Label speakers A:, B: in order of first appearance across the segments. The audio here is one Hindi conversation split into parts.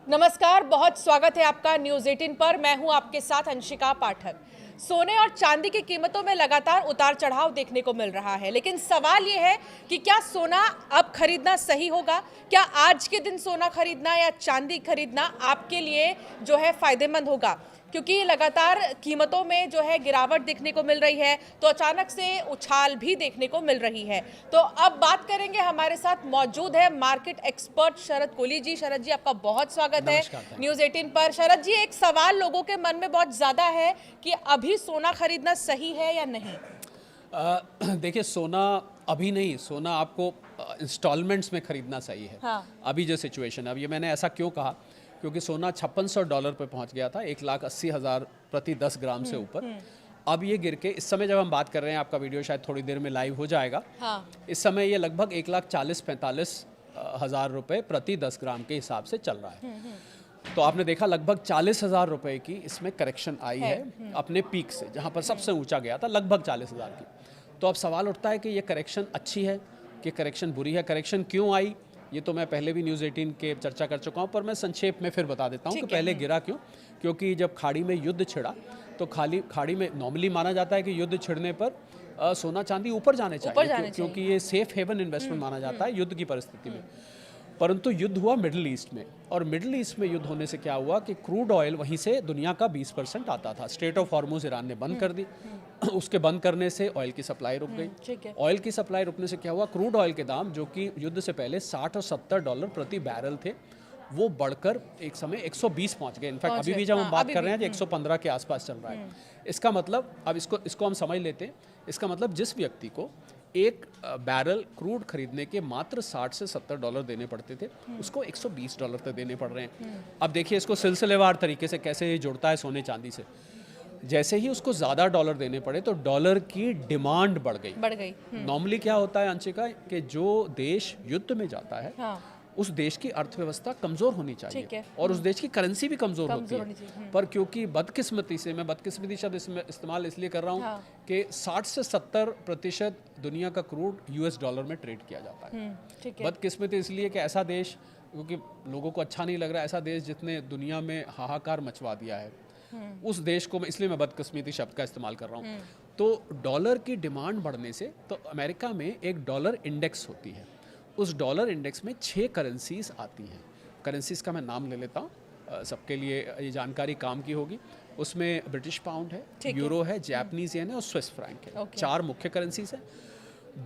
A: नमस्कार, बहुत स्वागत है आपका न्यूज़ 18 पर। मैं हूं आपके साथ अंशिका पाठक। सोने और चांदी की कीमतों में लगातार उतार चढ़ाव देखने को मिल रहा है, लेकिन सवाल ये है कि क्या सोना अब खरीदना सही होगा? क्या आज के दिन सोना खरीदना या चांदी खरीदना आपके लिए जो है फायदेमंद होगा? क्योंकि लगातार कीमतों में जो है गिरावट देखने को मिल रही है, तो अचानक से उछाल भी देखने को मिल रही है। तो अब बात करेंगे, हमारे साथ मौजूद है मार्केट एक्सपर्ट शरद कोहली जी। शरद जी, आपका बहुत स्वागत है न्यूज़ 18 पर। शरद जी, एक सवाल लोगों के मन में बहुत ज़्यादा है कि अभी सोना खरीदना सही है या नहीं?
B: देखिए, सोना अभी नहीं, सोना आपको इंस्टॉलमेंट्स में खरीदना सही है।
A: हाँ।
B: अभी जो सिचुएशन है, अब ये मैंने ऐसा क्यों कहा, क्योंकि सोना $5600 पे पहुंच गया था, 1,80,000 प्रति 10 ग्राम से ऊपर। अब ये गिर के, इस समय जब हम बात कर रहे हैं, आपका वीडियो शायद थोड़ी देर में लाइव हो जाएगा।
A: हाँ।
B: इस समय ये लगभग 1,40,45 हज़ार रुपये प्रति 10 ग्राम के हिसाब से चल रहा है। तो आपने देखा लगभग 40,000 रुपये की इसमें करेक्शन आई है अपने पीक से, जहाँ पर सबसे ऊंचा गया था लगभग 40,000 की। तो अब सवाल उठता है कि ये करेक्शन अच्छी है कि करेक्शन बुरी है, करेक्शन क्यों आई? ये तो मैं पहले भी न्यूज़ 18 के चर्चा कर चुका हूँ, पर मैं संक्षेप में फिर बता देता हूँ कि पहले गिरा क्यों। क्योंकि जब खाड़ी में युद्ध छिड़ा, तो खाड़ी में नॉर्मली माना जाता है कि युद्ध छिड़ने पर सोना चांदी ऊपर जाने चाहिए, क्योंकि ये सेफ हेवन इन्वेस्टमेंट माना जाता है युद्ध की परिस्थिति में। परंतु युद्ध हुआ मिडिल ईस्ट में, और मिडिल ईस्ट में युद्ध होने से क्या हुआ कि क्रूड ऑयल वहीं से दुनिया का 20% आता था। स्ट्रेट ऑफ हॉर्मुज ईरान ने बंद कर दी। उसके बंद करने से ऑयल की सप्लाई रुक गई। ऑयल की सप्लाई रुकने से क्या हुआ, क्रूड ऑयल के दाम जो कि युद्ध से पहले $60 और $70 प्रति बैरल थे, वो बढ़कर एक समय 120 पहुंच गए। इनफैक्ट अभी भी जब हम बात कर रहे हैं, 115 के आसपास चल रहा है। इसका मतलब, अब इसको हम समझ लेते हैं। इसका मतलब जिस व्यक्ति को एक बैरल क्रूड खरीदने के मात्र $60 से $70 देने पड़ते थे, उसको $120 तक देने पड़ रहे हैं। अब देखिए इसको सिलसिलेवार तरीके से कैसे ये जुड़ता है सोने चांदी से। जैसे ही उसको ज़्यादा डॉलर देने पड़े, तो डॉलर की डिमांड बढ़ गई। नॉर्मली क्या होता है अंशिका, कि जो देश युद्ध में जाता है, हाँ, उस देश की अर्थव्यवस्था कमज़ोर होनी चाहिए और उस देश की करेंसी भी कमज़ोर होती है। पर क्योंकि बदकिस्मती से, मैं बदकिस्मती शब्द इस्तेमाल इसलिए कर रहा हूँ, हाँ, कि 60 से 70% दुनिया का क्रूड US डॉलर में ट्रेड किया जाता है। बदकिस्मती इसलिए कि ऐसा देश, क्योंकि लोगों को अच्छा नहीं लग रहा, ऐसा देश जिसने दुनिया में हाहाकार मचवा दिया है, उस देश को इसलिए मैं बदकिस्मती शब्द का इस्तेमाल कर रहा हूँ। तो डॉलर की डिमांड बढ़ने से, तो अमेरिका में एक डॉलर इंडेक्स होती है। उस डॉलर इंडेक्स में 6 करेंसीज आती हैं। करेंसीज का मैं नाम ले लेता हूँ, सबके लिए ये जानकारी काम की होगी। उसमें ब्रिटिश पाउंड है, यूरो है, जापानीज येन है और स्विस फ्रैंक है। 4 मुख्य करेंसीज हैं।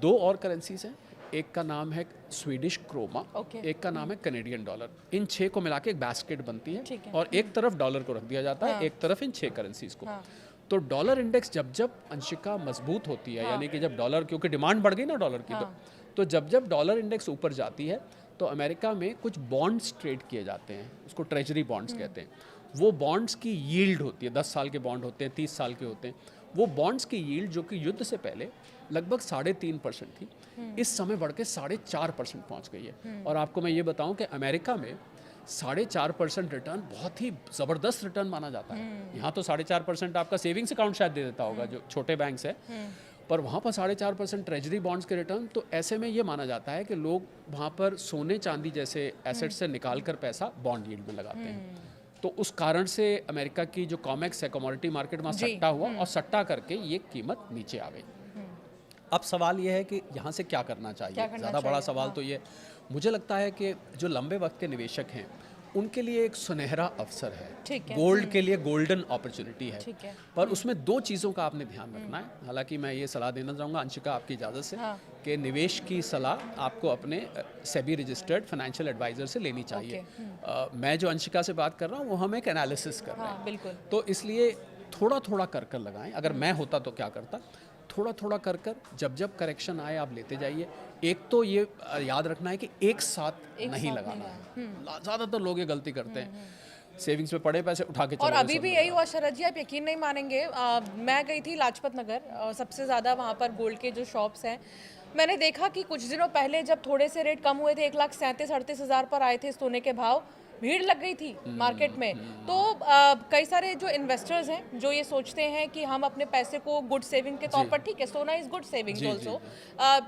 B: 2 और करेंसीज हैं, एक का नाम है स्वीडिश क्रोमा, एक का नाम है कनेडियन डॉलर। इन 6 को मिला के एक बास्केट बनती है, और एक तरफ डॉलर को रख दिया जाता है, एक तरफ इन 6 करेंसीज को। तो डॉलर इंडेक्स जब जब अंशिका मजबूत होती है, यानी कि जब डॉलर, क्योंकि डिमांड बढ़ गई ना डॉलर की, तो जब जब डॉलर इंडेक्स ऊपर जाती है, तो अमेरिका में कुछ बॉन्ड्स ट्रेड किए जाते हैं, उसको ट्रेजरी बॉन्ड्स कहते हैं। वो बॉन्ड्स की यील्ड होती है, 10 साल के बॉन्ड होते हैं, 30 साल के होते हैं। वो बॉन्ड्स की यील्ड जो कि युद्ध से पहले लगभग 3.5% थी, इस समय बढ़ के 4.5% पहुंच गई है। और आपको मैं ये बताऊं कि अमेरिका में 4.5% रिटर्न बहुत ही ज़बरदस्त रिटर्न माना जाता है। यहाँ तो 4.5% आपका सेविंग्स अकाउंट शायद दे देता होगा, जो छोटे बैंक्स है, पर वहाँ पर 4.5% ट्रेजरी बॉन्ड्स के रिटर्न। तो ऐसे में ये माना जाता है कि लोग वहाँ पर सोने चांदी जैसे एसेट्स से निकाल कर पैसा बॉन्ड यील्ड में लगाते हैं। तो उस कारण से अमेरिका की जो कॉमेक्स है, कमोडिटी मार्केट, वहाँ सट्टा हुआ, और सट्टा करके ये कीमत नीचे आ गई। अब सवाल ये है कि यहाँ से क्या करना चाहिए। ज़्यादा बड़ा सवाल तो ये, मुझे लगता है कि जो लंबे वक्त के निवेशक हैं, उनके लिए एक सुनहरा अवसर है। गोल्ड के लिए गोल्डन अपॉर्चुनिटी है। पर उसमें 2 चीज़ों का आपने ध्यान रखना है। हालांकि मैं ये सलाह देना चाहूँगा अंशिका, आपकी इजाज़त से, कि निवेश की सलाह आपको अपने सेबी रजिस्टर्ड फाइनेंशियल एडवाइज़र से लेनी चाहिए। मैं जो अंशिका से बात कर रहा हूँ, वो हम एक एनालिसिस कर रहे हैं। बिल्कुल। तो इसलिए थोड़ा थोड़ा कर लगाएं। अगर मैं होता तो क्या करता, थोड़ा थोड़ा कर जब जब करेक्शन आए आप लेते जाइए। एक तो ये याद रखना है कि एक साथ नहीं लगाना है। ज़्यादातर लोग ये गलती करते हैं, सेविंग्स में पड़े पैसे उठा के चले।
A: और अभी भी यही हुआ शरद जी, आप यकीन नहीं मानेंगे। मैं गई थी लाजपत नगर, सबसे ज़्यादा वहाँ पर गोल्ड के जो शॉप्स हैं, मैंने देखा कि कुछ दिनों पहले जब थोड़े से रेट कम हुए थे, 1,37,38,000 पर आए थे सोने के भाव, भीड़ लग गई थी मार्केट में। तो कई सारे जो इन्वेस्टर्स हैं जो ये सोचते हैं कि हम अपने पैसे को गुड सेविंग के तौर पर, ठीक है सोना इज गुड सेविंग्स ऑल्सो,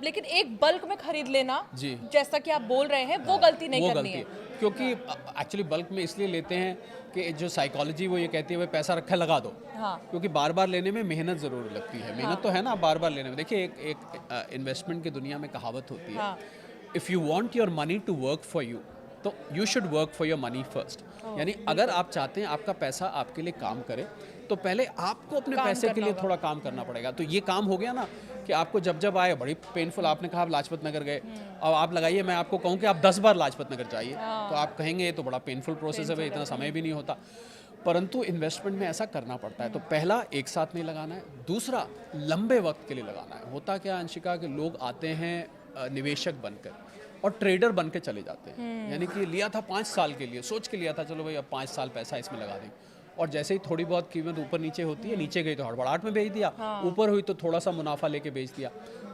A: लेकिन एक बल्क में खरीद लेना
B: जी।
A: जैसा कि आप बोल रहे हैं वो गलती नहीं करनी है।
B: क्योंकि एक्चुअली बल्क में इसलिए लेते हैं कि जो साइकोलॉजी वो ये कहती है भाई पैसा रखा लगा दो।
A: हाँ।
B: क्योंकि बार बार लेने में मेहनत ज़रूर लगती है। मेहनत तो है ना बार बार लेने में। देखिए एक इन्वेस्टमेंट की दुनिया में कहावत होती है,
A: हाँ।
B: If you want your money to work for you तो you should work for your money first. यानी अगर आप चाहते हैं आपका पैसा आपके लिए काम करे तो पहले आपको अपने पैसे के लिए थोड़ा काम करना पड़ेगा। तो ये काम हो गया ना कि आपको जब जब आए बड़ी पेनफुल, आपने कहा आप लाजपत नगर गए, अब आप लगाइए मैं आपको कहूँ कि आप 10 बार लाजपत नगर जाइए तो आप कहेंगे ये तो बड़ा पेनफुल प्रोसेस है भाई, इतना समय भी नहीं होता। परंतु इन्वेस्टमेंट में ऐसा करना पड़ता है। तो पहला एक साथ नहीं लगाना है, दूसरा लंबे वक्त के लिए लगाना है। होता क्या अंशिका कि लोग आते हैं निवेशक बनकर और ट्रेडर बन के चले जाते हैं। यानी कि लिया था 5 साल के लिए, सोच के लिया था चलो भाई अब 5 साल पैसा इसमें लगा देंगे, और जैसे ही थोड़ी बहुत कीमत ऊपर नीचे होती है, नीचे गई तो हड़बड़ाहट में बेच दिया, ऊपर हुई तो थोड़ा सा मुनाफा लेके बेच दिया।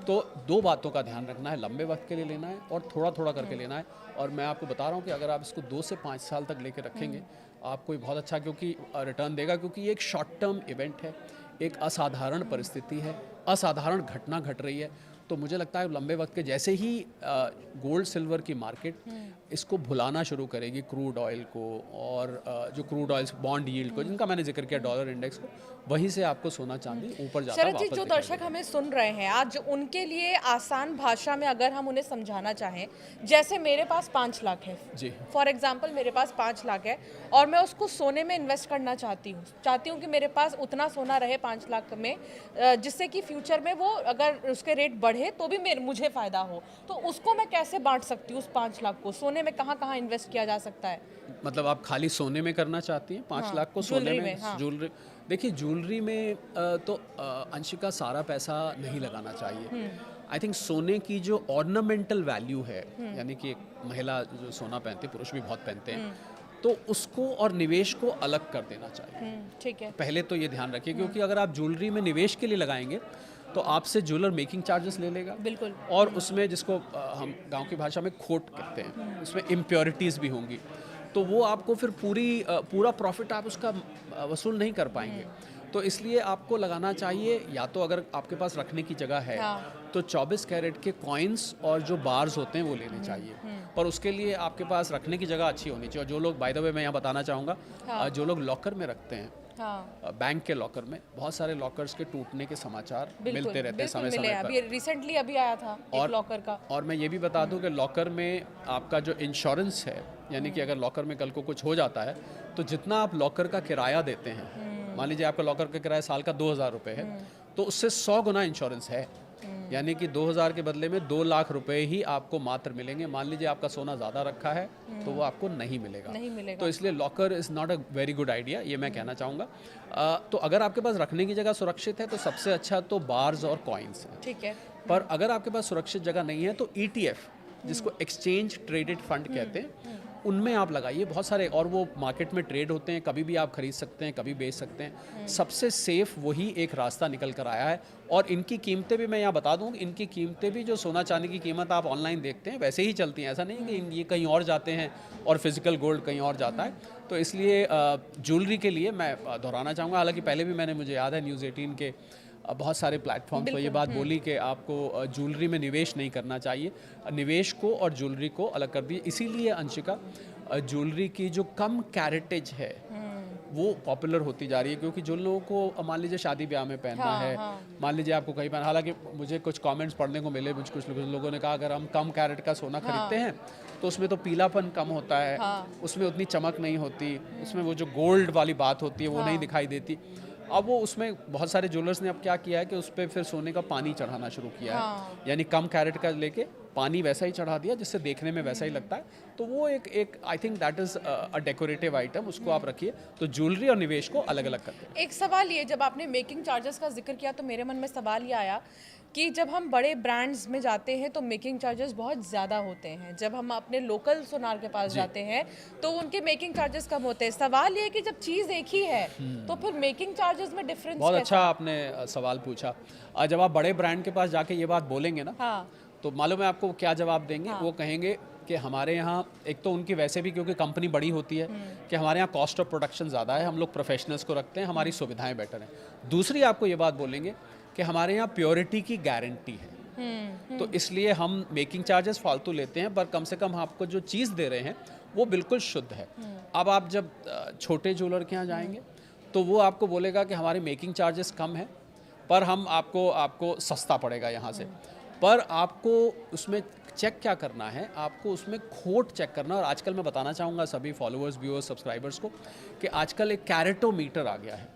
B: तो 2 बातों का ध्यान रखना है, लंबे वक्त के लिए लेना है और थोड़ा थोड़ा करके लेना है। और मैं आपको बता रहा हूँ कि अगर आप इसको 2 से 5 साल तक लेके रखेंगे आपको बहुत अच्छा क्योंकि रिटर्न देगा, क्योंकि ये एक शॉर्ट टर्म इवेंट है, एक असाधारण परिस्थिति है, असाधारण घटना घट रही है। तो मुझे लगता है लंबे वक्त के जैसे ही गोल्ड सिल्वर की मार्केट इसको भुलाना शुरू करेगी, क्रूड ऑयल को और जो क्रूड ऑयल बॉन्ड यील्ड को जिनका मैंने जिक्र किया, डॉलर इंडेक्स को, वहीं से आपको सोना चांदी ऊपर जाता
A: शरद जी,
B: वापस
A: जो
B: दिखाई
A: दर्शक हमें सुन रहे हैं आज, उनके लिए आसान भाषा में अगर हम उन्हें समझाना चाहें, जैसे मेरे पास 5 लाख है
B: जी।
A: फॉर एग्जाम्पल, मेरे पास 5 लाख है और मैं उसको सोने में इन्वेस्ट करना चाहती हूँ कि मेरे पास उतना सोना रहे 5 लाख में, जिससे कि फ्यूचर में वो अगर उसके रेट बढ़े तो भी मुझे फ़ायदा हो। तो उसको मैं कैसे बांट सकती हूँ उस 5 लाख को? सोने में कहाँ कहाँ इन्वेस्ट किया जा सकता है? मतलब
B: आप खाली सोने में करना चाहती हैं 5 लाख को? सोने में, ज्वेलरी, देखिए ज्वेलरी में तो अंशिका सारा पैसा नहीं लगाना चाहिए। आई थिंक सोने की जो ऑर्नामेंटल वैल्यू है, यानी कि एक महिला जो सोना पहनती है, पुरुष भी बहुत पहनते हैं, तो उसको और निवेश को अलग कर देना चाहिए।
A: ठीक है,
B: पहले तो ये ध्यान रखिए, क्योंकि अगर आप ज्वेलरी में निवेश के लिए लगाएंगे तो आपसे ज्वेलर मेकिंग चार्जेस ले लेगा।
A: बिल्कुल।
B: और उसमें जिसको हम गांव की भाषा में खोट कहते हैं, उसमें इम्प्योरिटीज़ भी होंगी, तो वो आपको फिर पूरा प्रॉफिट आप उसका वसूल नहीं कर पाएंगे। तो इसलिए आपको लगाना चाहिए, या तो अगर आपके पास रखने की जगह है तो 24 कैरेट के कॉइन्स और जो बार्स होते हैं वो लेने चाहिए, पर उसके लिए आपके पास रखने की जगह अच्छी होनी चाहिए। और जो लोग, बाय द वे मैं यहाँ बताना चाहूँगा, जो लोग लॉकर में रखते हैं, बैंक के लॉकर में, बहुत सारे लॉकर्स के टूटने के समाचार मिलते रहते हैं समय समय पर।
A: अभी रिसेंटली आया था एक लॉकर का। और
B: मैं ये भी बता दूं कि लॉकर में आपका जो इंश्योरेंस है, यानी कि अगर लॉकर में कल को कुछ हो जाता है तो जितना आप लॉकर का किराया देते हैं, मान लीजिए आपका लॉकर का किराया साल का 2,000 रुपये है, तो उससे 100 गुना इंश्योरेंस है। यानी कि 2,000 के बदले में 2 लाख रुपए ही आपको मात्र मिलेंगे। मान लीजिए आपका सोना ज़्यादा रखा है तो वो आपको नहीं मिलेगा। तो इसलिए locker is not a very good idea, ये मैं कहना चाहूँगा। तो अगर आपके पास रखने की जगह सुरक्षित है तो सबसे अच्छा तो बार्स और कॉइन्स हैं।
A: ठीक है।
B: पर अगर आपके पास सुरक्षित जगह नहीं है तो ETF, जिसको एक्सचेंज ट्रेडेड फंड कहते हैं, उनमें आप लगाइए। बहुत सारे, और वो मार्केट में ट्रेड होते हैं, कभी भी आप खरीद सकते हैं, कभी बेच सकते हैं। सबसे सेफ वही एक रास्ता निकल कर आया है। और इनकी कीमतें भी मैं यहाँ बता दूँ, इनकी कीमतें भी जो सोना चांदी की कीमत आप ऑनलाइन देखते हैं वैसे ही चलती हैं। ऐसा नहीं कि ये कहीं और जाते हैं और फिजिकल गोल्ड कहीं और जाता है। तो इसलिए ज्वेलरी के लिए मैं दोहराना चाहूँगा, हालांकि पहले भी मैंने, मुझे याद है, न्यूज़ 18 के बहुत सारे प्लेटफॉर्म पर ये बात बोली कि आपको ज्वेलरी में निवेश नहीं करना चाहिए। निवेश को और ज्वेलरी को अलग कर दिए। इसीलिए अंशिका ज्वेलरी की जो कम कैरेटेज है वो पॉपुलर होती जा रही है, क्योंकि जो लोगों को मान लीजिए शादी ब्याह में पहनना है, मान लीजिए आपको कहीं पहना, हालांकि मुझे कुछ कमेंट्स पढ़ने को मिले, कुछ लोगों ने कहा अगर हम कम कैरेट का सोना खरीदते हैं तो उसमें तो पीलापन कम होता है, उसमें उतनी चमक नहीं होती, उसमें वो जो गोल्ड वाली बात होती है वो नहीं दिखाई देती। अब वो उसमें बहुत सारे ज्वेलर्स ने अब क्या किया है कि उस पर फिर सोने का पानी चढ़ाना शुरू किया है, यानी कम कैरेट का लेके पानी वैसा ही चढ़ा दिया जिससे देखने में वैसा ही लगता है। तो वो एक I think that is a decorative item, उसको आप रखिए। तो ज्वेलरी और निवेश को अलग अलग करके।
A: एक सवाल ये, जब आपने मेकिंग चार्जेस का जिक्र किया तो मेरे मन में सवाल ये आया कि जब हम बड़े ब्रांड्स में जाते हैं तो मेकिंग चार्जेस बहुत ज़्यादा होते हैं, जब हम अपने लोकल सुनार के पास जाते हैं तो उनके मेकिंग चार्जेस कम होते हैं। सवाल ये है कि जब चीज़ एक ही है तो फिर मेकिंग चार्जेस में डिफरेंस।
B: बहुत अच्छा आपने सवाल पूछा। जब आप बड़े ब्रांड के पास जाके ये बात बोलेंगे ना, तो मालूम है आपको क्या जवाब देंगे? वो कहेंगे कि हमारे यहाँ एक तो उनकी वैसे भी क्योंकि कंपनी बड़ी होती है कि हमारे यहाँ कॉस्ट ऑफ प्रोडक्शन ज़्यादा है, हम लोग प्रोफेशनल्स को रखते हैं, हमारी सुविधाएं बेटर हैं। दूसरी आपको ये बात बोलेंगे कि हमारे यहाँ प्योरिटी की गारंटी है, तो इसलिए हम मेकिंग चार्जेस फालतू लेते हैं, पर कम से कम आपको जो चीज़ दे रहे हैं वो बिल्कुल शुद्ध है। अब आप जब छोटे ज्वेलर के यहाँ जाएंगे तो वो आपको बोलेगा कि हमारे मेकिंग चार्जेस कम है, पर हम आपको सस्ता पड़ेगा यहाँ से, पर आपको उसमें चेक क्या करना है, आपको उसमें खोट चेक करना। और आजकल मैं बताना चाहूँगा सभी फॉलोअर्स, व्यूअर्स, सब्सक्राइबर्स को कि आजकल एक कैरेटोमीटर आ गया है।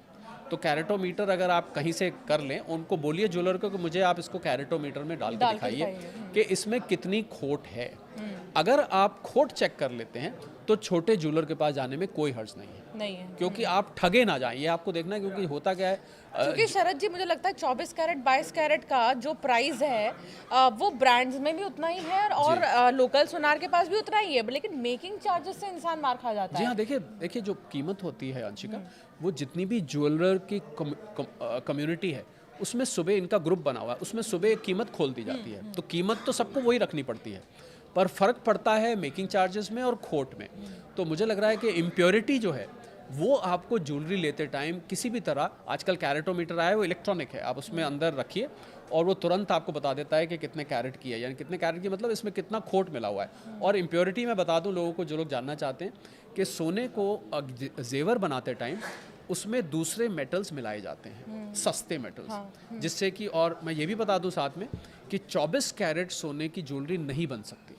B: तो कैरेटोमीटर अगर आप कहीं से कर लें, उनको बोलिए ज्वेलर को कि मुझे आप इसको कैरेटोमीटर में डाल के दिखाइए कि इसमें कितनी खोट है। अगर आप खोट चेक कर लेते हैं तो छोटे ज्वेलर के पास जाने में कोई हर्ज नहीं है, क्योंकि आप ठगे ना जाएं। ये आपको देखना है, क्योंकि होता क्या है,
A: क्योंकि शरद जी मुझे लगता है 24 कैरेट 22 कैरेट का जो प्राइस है वो ब्रांड्स में भी उतना ही है और लोकल सुनार के पास भी उतना ही है, लेकिन मेकिंग चार्जेस से इंसान मार खा जाता है।
B: जी हाँ, देखिए जो कीमत होती है अंशिका, वो जितनी भी ज्वेलर की कम्युनिटी है उसमें सुबह इनका ग्रुप बना हुआ है, उसमें सुबह एक कीमत खोल दी जाती है। तो कीमत तो सबको वही रखनी पड़ती है, पर फ़र्क पड़ता है मेकिंग चार्जेस में और खोट में। तो मुझे लग रहा है कि इम्प्योरिटी जो है वो आपको ज्वेलरी लेते टाइम किसी भी तरह, आजकल कैरेटोमीटर आया है, वो इलेक्ट्रॉनिक है, आप उसमें अंदर रखिए और वो तुरंत आपको बता देता है कि कितने कैरेट की है, यानी कितने कैरेट की मतलब इसमें कितना खोट मिला हुआ है। और इम्प्योरिटी मैं बता दूं लोगों को, जो लोग जानना चाहते हैं, कि सोने को जेवर बनाते टाइम उसमें दूसरे मेटल्स मिलाए जाते हैं, सस्ते मेटल्स, जिससे कि, और मैं ये भी बता दूं साथ में कि 24 कैरेट सोने की ज्वेलरी नहीं बन सकती।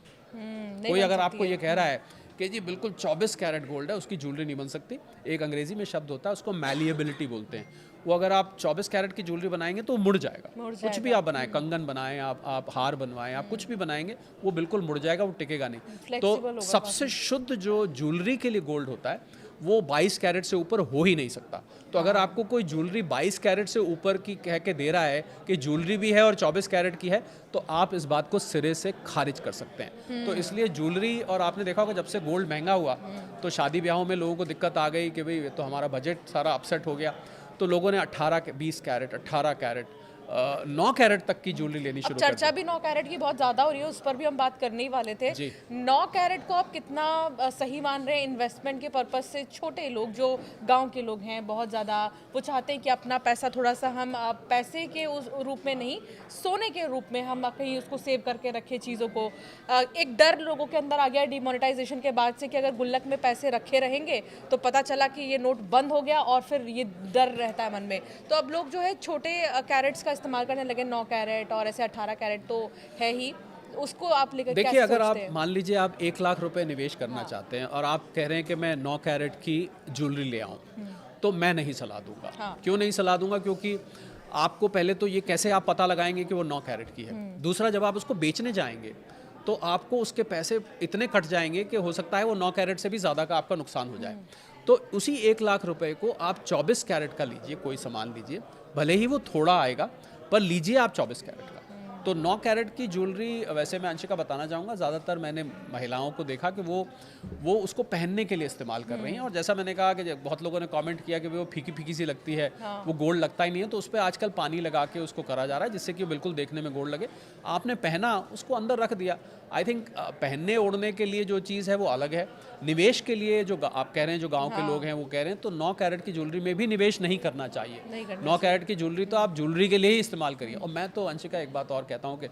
B: कोई अगर आपको ये कह रहा है कि जी बिल्कुल 24 कैरेट गोल्ड है उसकी ज्वेलरी नहीं बन सकती, एक अंग्रेजी में शब्द होता है उसको मैलिएबिलिटी बोलते हैं। वो अगर आप 24 कैरेट की ज्वेलरी बनाएंगे तो वो मुड़ जाएगा। कुछ भी आप बनाएं, कंगन बनाएं, आप हार बनवाएं, आप कुछ भी बनाएंगे वो बिल्कुल मुड़ जाएगा, वो टिकेगा नहीं। तो सबसे शुद्ध जो ज्वेलरी के लिए गोल्ड होता है वो 22 कैरेट से ऊपर हो ही नहीं सकता। तो अगर आपको कोई ज्वेलरी 22 कैरेट से ऊपर की कह के दे रहा है कि ज्वेलरी भी है और 24 कैरेट की है, तो आप इस बात को सिरे से खारिज कर सकते हैं। तो इसलिए ज्वेलरी, और आपने देखा होगा जब से गोल्ड महंगा हुआ तो शादी ब्याहों में लोगों को दिक्कत आ गई कि भाई तो हमारा बजट सारा अपसेट हो गया, तो लोगों ने 20 कैरेट, 18 कैरेट, 9 कैरेट तक की ज्वेलरी लेनी शुरू कर दी।
A: चर्चा भी 9 कैरेट की बहुत ज़्यादा हो रही है, उस पर भी हम बात करने ही वाले थे। 9 कैरेट को आप कितना सही मान रहे हैं इन्वेस्टमेंट के पर्पज से? छोटे लोग जो गांव के लोग हैं बहुत ज़्यादा, वो चाहते हैं कि अपना पैसा थोड़ा सा हम पैसे के उस रूप में नहीं, सोने के रूप में हम कहीं उसको सेव करके रखें चीज़ों को। एक डर लोगों के अंदर आ गया डिमोनेटाइजेशन के बाद से कि अगर गुल्लक में पैसे रखे रहेंगे तो पता चला कि ये नोट बंद हो गया, और फिर ये डर रहता है मन में। तो अब लोग जो है छोटे कैरेट्स का इस्तेमाल करने लगे, 9 कैरेट और ऐसे 18 कैरेट तो है ही, उसको आप लेकर
B: देखिए, अगर आप मान लीजिए आप 1 लाख रुपए निवेश करना चाहते हैं और आप कह रहे हैं कि मैं 9 कैरेट की ज्वेलरी ले आऊं, तो मैं नहीं सलाह दूंगा। क्यों नहीं सलाह दूंगा? क्योंकि आपको पहले तो ये कैसे आप पता लगाएंगे कि वो 9 कैरेट की है। दूसरा, जब आप उसको बेचने जाएंगे तो आपको उसके पैसे इतने कट जाएंगे कि हो सकता है वो 9 कैरेट से भी ज़्यादा का आपका नुकसान हो जाए। तो उसी 1 लाख रुपए को आप 24 कैरेट का लीजिए, कोई सामान लीजिए, भले ही वो थोड़ा आएगा पर लीजिए आप 24 कैरेट का। तो 9 कैरेट की ज्वेलरी, वैसे मैं अंशिका बताना चाहूँगा, ज़्यादातर मैंने महिलाओं को देखा कि वो उसको पहनने के लिए इस्तेमाल कर रही हैं। और जैसा मैंने कहा कि बहुत लोगों ने कमेंट किया कि वो फीकी फीकी सी लगती है, वो गोल्ड लगता ही नहीं है, तो उस पर आजकल पानी लगा के उसको करा जा रहा है जिससे कि बिल्कुल देखने में गोल्ड लगे। आपने पहना, उसको अंदर रख दिया। आई थिंक पहनने ओढ़ने के लिए जो चीज़ है वो अलग है, निवेश के लिए जो आप कह रहे हैं, जो गाँव के लोग हैं वो कह रहे हैं, तो 9 कैरेट की ज्वेलरी में भी निवेश नहीं करना चाहिए। 9 कैरेट की ज्वेलरी तो आप ज्वेलरी के लिए ही इस्तेमाल करिए। और मैं तो अंशिका एक बात और कहता हूँ कि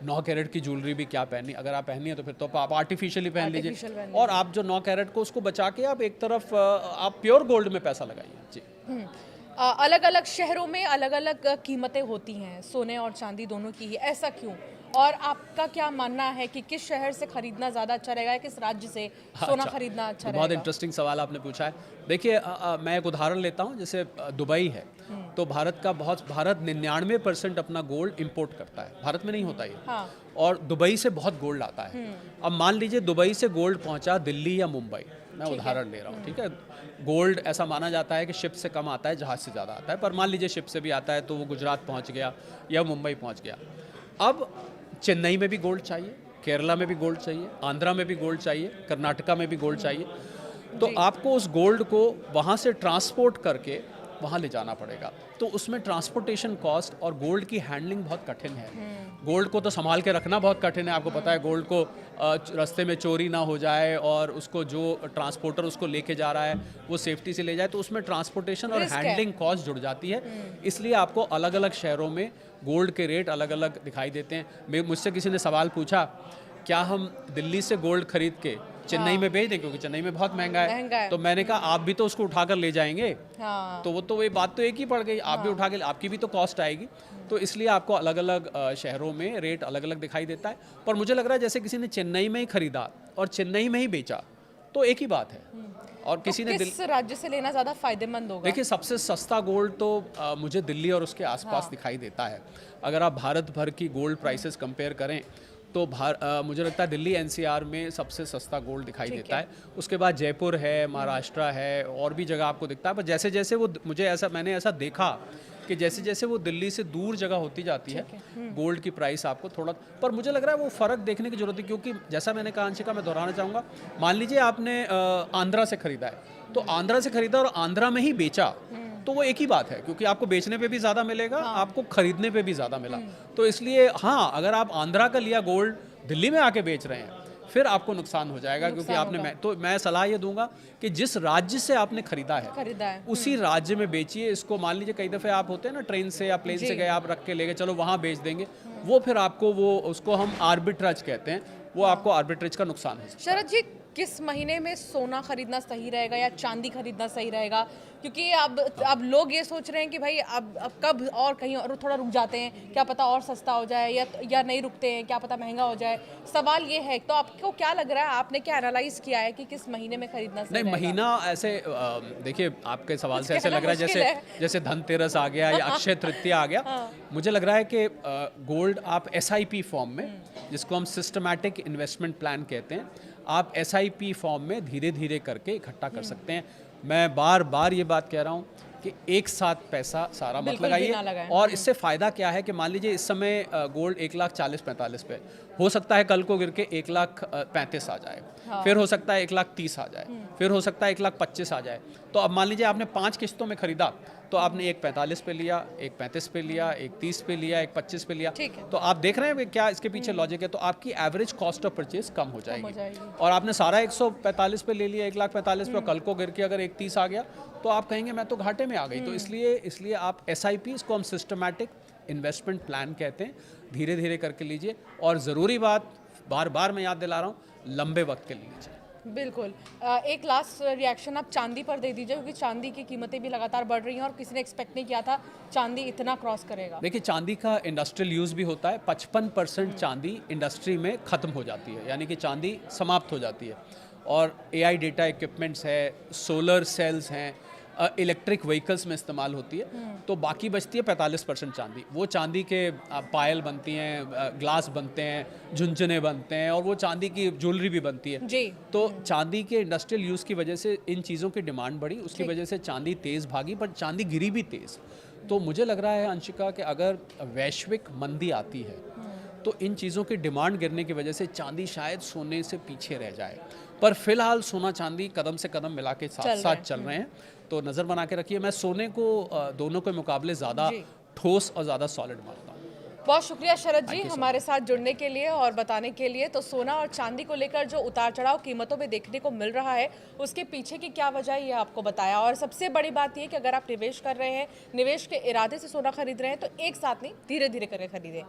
B: 9 कैरेट की ज्वेलरी भी क्या पहननी, अगर आप पहनी है तो फिर तो आप आर्टिफिशियली पहन लीजिए, और आप जो 9 कैरेट को उसको बचा के आप एक तरफ आप प्योर गोल्ड में पैसा लगाइए। जी,
A: अलग अलग शहरों में अलग अलग कीमतें होती हैं सोने और चांदी दोनों की ही, ऐसा क्यों? और आपका क्या मानना है कि किस शहर से खरीदना ज़्यादा अच्छा रहेगा, किस राज्य से सोना खरीदना अच्छा रहेगा?
B: बहुत इंटरेस्टिंग सवाल आपने पूछा है। देखिए, मैं एक उदाहरण लेता हूँ, जैसे दुबई है, तो भारत 99% अपना गोल्ड इंपोर्ट करता है, भारत में नहीं होता ये। और दुबई से बहुत गोल्ड आता है। अब मान लीजिए दुबई से गोल्ड पहुँचा दिल्ली या मुंबई, मैं उदाहरण ले रहा हूँ, ठीक है। गोल्ड ऐसा माना जाता है कि शिप से कम आता है, जहाज़ से ज़्यादा आता है, पर मान लीजिए शिप से भी आता है तो वो गुजरात पहुँच गया या मुंबई पहुँच गया। अब चेन्नई में भी गोल्ड चाहिए, केरला में भी गोल्ड चाहिए, आंध्रा में भी गोल्ड चाहिए, कर्नाटका में भी गोल्ड चाहिए। तो आपको उस गोल्ड को वहाँ से ट्रांसपोर्ट करके वहाँ ले जाना पड़ेगा, तो उसमें ट्रांसपोर्टेशन कॉस्ट और गोल्ड की हैंडलिंग बहुत कठिन है। गोल्ड को तो संभाल के रखना बहुत कठिन है, आपको पता है गोल्ड को रास्ते में चोरी ना हो जाए और उसको जो ट्रांसपोर्टर उसको लेके जा रहा है वो सेफ्टी से ले जाए, तो उसमें ट्रांसपोर्टेशन और हैंडलिंग कॉस्ट जुड़ जाती है। इसलिए आपको अलग अलग शहरों में गोल्ड के रेट अलग अलग दिखाई देते हैं। मुझसे किसी ने सवाल पूछा, क्या हम दिल्ली से गोल्ड खरीद के चेन्नई में भेज दें, क्योंकि चेन्नई में बहुत महंगा है। तो मैंने कहा आप भी तो उसको उठाकर ले जाएंगे। तो वो बात तो एक ही पड़ गई, आप भी उठा के, आपकी भी तो कॉस्ट आएगी। तो इसलिए आपको अलग अलग शहरों में रेट अलग अलग दिखाई देता है। पर मुझे लग रहा है जैसे किसी ने चेन्नई में ही खरीदा और चेन्नई में ही बेचा तो एक ही बात है। और किसी ने
A: किस राज्य से लेना ज़्यादा फायदेमंद होगा?
B: देखिए, सबसे सस्ता गोल्ड तो मुझे दिल्ली और उसके आसपास दिखाई देता है। अगर आप भारत भर की गोल्ड प्राइसेस कंपेयर करें तो मुझे लगता है दिल्ली एनसीआर में सबसे सस्ता गोल्ड दिखाई देता है। उसके बाद जयपुर है, महाराष्ट्र है, और भी जगह आपको दिखता है। पर जैसे जैसे वो मैंने ऐसा देखा कि जैसे जैसे वो दिल्ली से दूर जगह होती जाती है गोल्ड की प्राइस आपको थोड़ा, पर मुझे लग रहा है वो फ़र्क देखने की ज़रूरत है। क्योंकि जैसा मैंने कहा अंशिका, मैं दोहराना चाहूँगा, मान लीजिए आपने आंध्रा से ख़रीदा है, तो आंध्रा से ख़रीदा और आंध्रा में ही बेचा तो वो एक ही बात है, क्योंकि आपको बेचने पे भी ज़्यादा मिलेगा, आपको खरीदने पे भी ज़्यादा मिला। तो इसलिए हाँ, अगर आप आंध्रा का लिया गोल्ड दिल्ली में आके बेच रहे हैं फिर आपको नुकसान हो जाएगा, क्योंकि आपने तो मैं सलाह ये दूंगा कि जिस राज्य से आपने खरीदा है उसी राज्य में बेचिए इसको। मान लीजिए कई दफ़े आप होते हैं ना, ट्रेन से या प्लेन से गए, आप रख के ले गए, चलो वहाँ बेच देंगे, वो फिर आपको उसको हम आर्बिट्राज कहते हैं, वो आपको आर्बिट्रेज का नुकसान है।
A: शरद जी, किस महीने में सोना खरीदना सही रहेगा या चांदी खरीदना सही रहेगा? क्योंकि अब लोग ये सोच रहे हैं कि भाई अब कब और कहीं और थोड़ा रुक जाते हैं, क्या पता और सस्ता हो जाए, या नहीं रुकते हैं, क्या पता महंगा हो जाए। सवाल ये है, तो आपको क्या लग रहा है, आपने क्या एनालाइज किया है कि किस महीने में खरीदना सही रहेगा?
B: नहीं, महीना ऐसे देखिए, आपके सवाल से ऐसे लग रहा है जैसे धनतेरस आ गया या अक्षय तृतीया आ गया। मुझे लग रहा है कि गोल्ड आप SIP फॉर्म में, जिसको हम सिस्टमैटिक इन्वेस्टमेंट प्लान कहते हैं, आप SIP फॉर्म में धीरे धीरे करके इकट्ठा कर सकते हैं। मैं बार बार ये बात कह रहा हूँ कि एक साथ पैसा सारा मत लगाइए। और इससे फ़ायदा क्या है कि मान लीजिए इस समय गोल्ड 1,40,45 पे, हो सकता है कल को गिर के 1,35,000 आ जाए, फिर हो सकता है 1,30,000 आ जाए, फिर हो सकता है 1,25,000 आ जाए। तो अब मान लीजिए आपने 5 किस्तों में खरीदा, तो आपने 1,45 पे लिया, 1,35 पे लिया, 1,30 पे लिया, 1,25 पे लिया, तो आप देख रहे हैं क्या इसके पीछे लॉजिक है। तो आपकी एवरेज कॉस्ट ऑफ परचेज कम हो जाएगी। और आपने सारा 145 पे ले लिया, 1,45,000 पे, कल को गिर के अगर 1,30 आ गया तो आप कहेंगे मैं तो घाटे में आ गई। तो इसलिए आप SIP, इसको हम सिस्टमैटिक इन्वेस्टमेंट प्लान कहते हैं, धीरे धीरे करके लीजिए। और ज़रूरी बात, बार बार मैं याद दिला रहा हूँ, लंबे वक्त के लिए लीजिए।
A: बिल्कुल। एक लास्ट रिएक्शन आप चांदी पर दे दीजिए, क्योंकि चांदी की कीमतें भी लगातार बढ़ रही हैं और किसी ने एक्सपेक्ट नहीं किया था चांदी इतना क्रॉस करेगा।
B: देखिए, चांदी का इंडस्ट्रियल यूज़ भी होता है। 55% चांदी इंडस्ट्री में ख़त्म हो जाती है, यानी कि चांदी समाप्त हो जाती है। और AI डेटा इक्विपमेंट्स है, सोलर सेल्स हैं, इलेक्ट्रिक व्हीकल्स में इस्तेमाल होती है। तो बाकी बचती है 45% चांदी। वो चांदी के पायल बनती हैं, ग्लास बनते हैं, झुनझुने बनते हैं, और वो चांदी की ज्वेलरी भी बनती है
A: जी।
B: तो चांदी के इंडस्ट्रियल यूज़ की वजह से इन चीज़ों की डिमांड बढ़ी, उसकी वजह से चांदी तेज़ भागी, पर चांदी गिरी भी तेज़। तो मुझे लग रहा है अंशिका कि अगर वैश्विक मंदी आती है तो इन चीज़ों की डिमांड गिरने की वजह से चांदी शायद सोने से पीछे रह जाए। पर फिलहाल सोना चांदी कदम से कदम मिला के साथ साथ चल रहे हैं, तो नज़र बना के रखिए। मैं सोने को दोनों के मुकाबले ज़्यादा ठोस और ज़्यादा सॉलिड मानता हूँ।
A: बहुत शुक्रिया शरद जी हमारे साथ जुड़ने के लिए और बताने के लिए। तो सोना और चांदी को लेकर जो उतार चढ़ाव कीमतों में देखने को मिल रहा है, उसके पीछे की क्या वजह है ये आपको बताया। और सबसे बड़ी बात ये कि अगर आप निवेश कर रहे हैं, निवेश के इरादे से सोना खरीद रहे हैं, तो एक साथ नहीं, धीरे धीरे करके खरीदें।